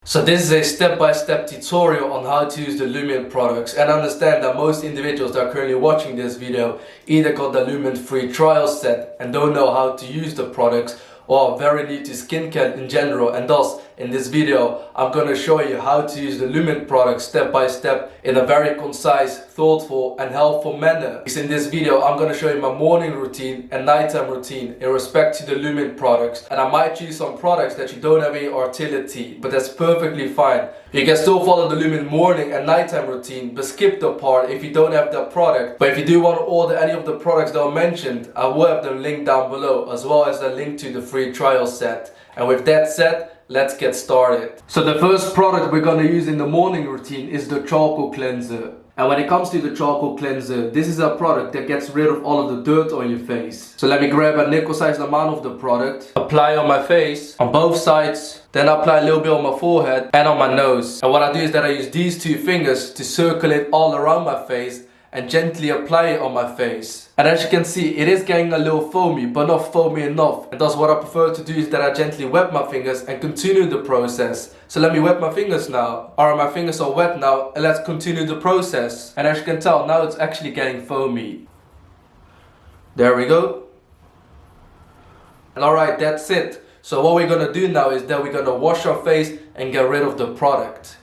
So this is a step-by-step tutorial on how to use the Lumin products, and understand that most individuals that are currently watching this video either got the Lumin free trial set and don't know how to use the products, or are very new to skincare in general, and thus in this video I'm going to show you how to use the Lumin products step by step in a very concise, thoughtful and helpful manner. Because in this video I'm going to show you my morning routine and nighttime routine in respect to the Lumin products, and I might use some products that you don't have any utility, but that's perfectly fine. You can still follow the Lumin morning and nighttime routine, but skip the part if you don't have that product. But if you do want to order any of the products that are mentioned, I will have them linked down below, as well as the link to the free trial set. And with that said, let's get started. So the first product we're going to use in the morning routine is the charcoal cleanser. And when it comes to the charcoal cleanser, this is a product that gets rid of all of the dirt on your face. So let me grab a nickel-sized amount of the product, apply on my face, on both sides, then apply a little bit on my forehead and on my nose. And what I do is that I use these two fingers to circulate all around my face and gently apply it on my face. And as you can see, it is getting a little foamy, but not foamy enough. And thus what I prefer to do is that I gently wet my fingers and continue the process. So let me wet my fingers now. Alright, my fingers are wet now, and let's continue the process. And as you can tell, now it's actually getting foamy. There we go. And alright, that's it. So what we're gonna do now is that we're gonna wash our face and get rid of the product.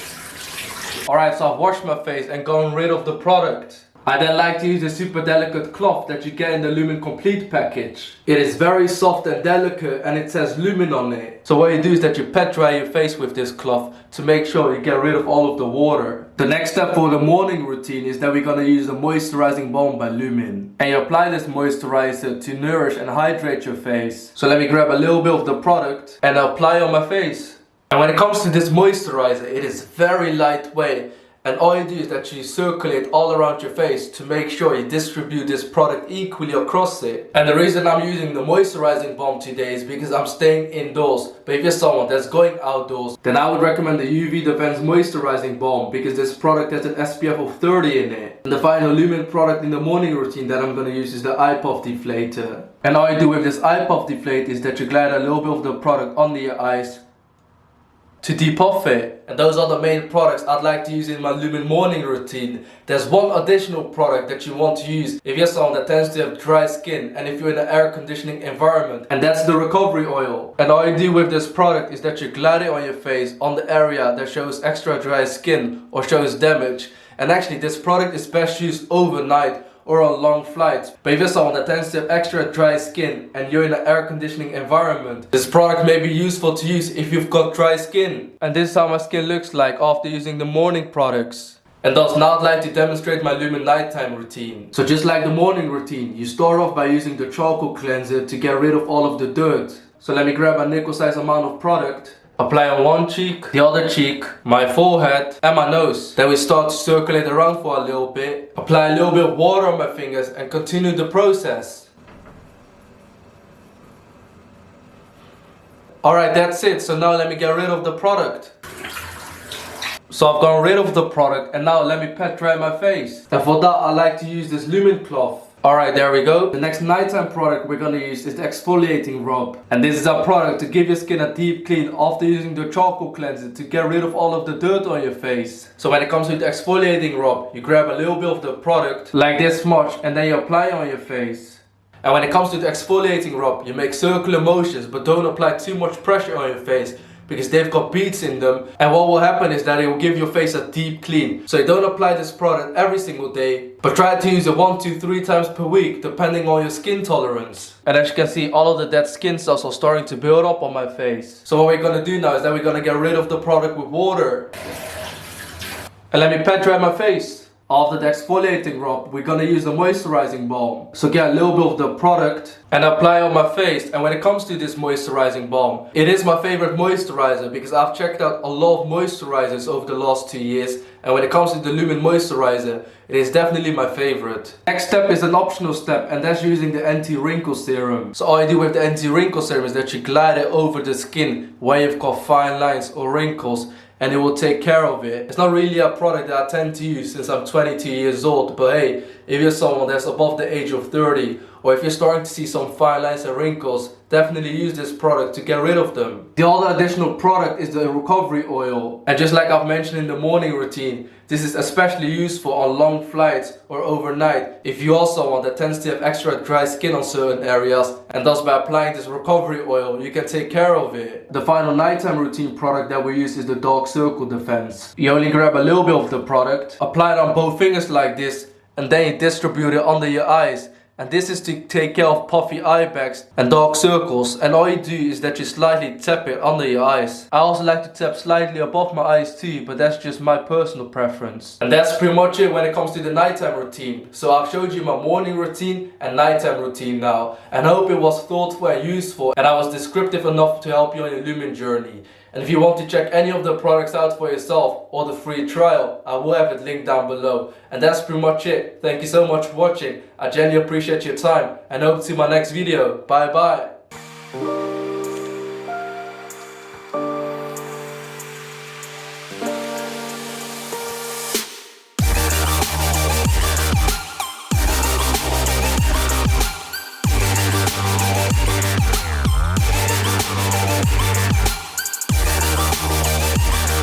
Alright, so I've washed my face and gotten rid of the product. I then like to use a super delicate cloth that you get in the Lumin Complete package. It is very soft and delicate, and it says Lumin on it. So what you do is that you pat dry your face with this cloth to make sure you get rid of all of the water. The next step for the morning routine is that we're going to use the moisturizing balm by Lumin. And you apply this moisturizer to nourish and hydrate your face. So let me grab a little bit of the product and apply on my face. And when it comes to this moisturizer, it is very lightweight. And all you do is that you circulate all around your face to make sure you distribute this product equally across it. And the reason I'm using the moisturizing balm today is because I'm staying indoors. But if you're someone that's going outdoors, then I would recommend the UV Defense Moisturizing Balm, because this product has an SPF of 30 in it. And the final Lumin product in the morning routine that I'm going to use is the Eye Puff Deflator. And all you do with this Eye Puff Deflator is that you glide a little bit of the product under your eyes to depuff it. And those are the main products I'd like to use in my Lumin morning routine. There's one additional product that you want to use if you're someone that tends to have dry skin and if you're in an air conditioning environment, and that's the recovery oil. And all you do with this product is that you glide it on your face on the area that shows extra dry skin or shows damage. And actually this product is best used overnight or on long flights. But if you're someone that tends to have extra dry skin and you're in an air conditioning environment, this product may be useful to use if you've got dry skin. And this is how my skin looks like after using the morning products. And thus now I'd like to demonstrate my Lumin nighttime routine. So just like the morning routine, you start off by using the charcoal cleanser to get rid of all of the dirt. So let me grab a nickel-sized amount of product, apply on one cheek, the other cheek, my forehead and my nose. Then we start to circulate around for a little bit, apply a little bit of water on my fingers and continue the process. Alright, that's it. So now let me get rid of the product. So I've gotten rid of the product, and now let me pat dry my face. And for that I like to use this Lumin cloth. Alright, there we go. The next nighttime product we're gonna use is the exfoliating rub. And this is a product to give your skin a deep clean after using the charcoal cleanser to get rid of all of the dirt on your face. So when it comes to the exfoliating rub, you grab a little bit of the product, like this much, and then you apply it on your face. And when it comes to the exfoliating rub, you make circular motions, but don't apply too much pressure on your face, because they've got beads in them, and what will happen is that it will give your face a deep clean. So you don't apply this product every single day, but try to use it 1 to 3 times per week depending on your skin tolerance. And as you can see, all of the dead skin cells are starting to build up on my face. So what we're gonna do now is that we're gonna get rid of the product with water. And let me pat dry my face. After the exfoliating rub, we're gonna use the moisturizing balm. So get a little bit of the product and apply on my face. And when it comes to this moisturizing balm, it is my favorite moisturizer because I've checked out a lot of moisturizers over the last 2 years, and when it comes to the Lumin moisturizer, it is definitely my favorite. Next step is an optional step, and that's using the anti-wrinkle serum. So all you do with the anti-wrinkle serum is that you glide it over the skin where you've got fine lines or wrinkles, and it will take care of it. It's not really a product that I tend to use since I'm 22 years old, but hey, if you're someone that's above the age of 30 or if you're starting to see some fine lines and wrinkles, definitely use this product to get rid of them. The other additional product is the recovery oil, and just like I've mentioned in the morning routine, this is especially useful on long flights or overnight if you are someone that tends to have extra dry skin on certain areas, and thus by applying this recovery oil you can take care of it. The final nighttime routine product that we use is the dark circle defense. You only grab a little bit of the product, apply it on both fingers like this, and then you distribute it under your eyes. And this is to take care of puffy eye bags and dark circles, and all you do is that you slightly tap it under your eyes. I also like to tap slightly above my eyes too, but that's just my personal preference. And that's pretty much it when it comes to the nighttime routine. So I've showed you my morning routine and nighttime routine now, and I hope it was thoughtful and useful, and I was descriptive enough to help you on your Lumin journey. And if you want to check any of the products out for yourself or the free trial, I will have it linked down below. And that's pretty much it. Thank you so much for watching. I genuinely appreciate your time and hope to see you in my next video. Bye bye.